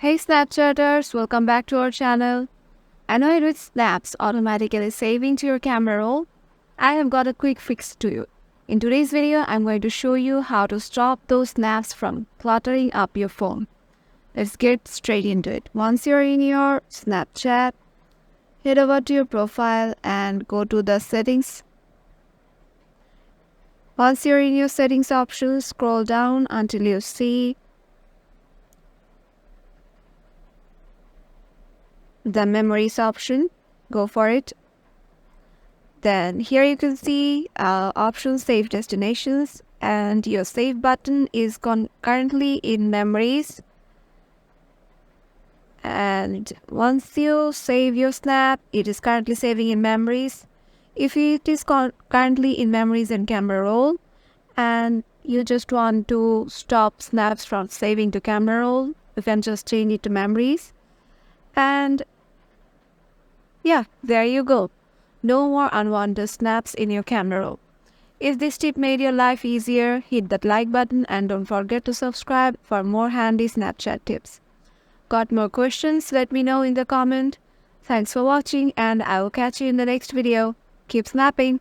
Hey Snapchatters, welcome back to our channel. Annoyed with snaps automatically saving to your camera roll? I have got a quick fix to you. In today's video, I'm going to show you how to stop those snaps from cluttering up your phone. Let's get straight into it. Once you're in your Snapchat, head over to your profile and go to the settings. Once you're in your settings option, scroll down until you see the memories option. Go for it. Then here you can see option save destinations, and your save button is currently in memories. And once you save your snap, it is currently saving in memories. If it is currently in memories and camera roll, and you just want to stop snaps from saving to camera roll, you can just change it to memories. And yeah, there you go. No more unwanted snaps in your camera roll. If this tip made your life easier, hit that like button and don't forget to subscribe for more handy Snapchat tips. Got more questions? Let me know in the comment. Thanks for watching and I will catch you in the next video. Keep snapping!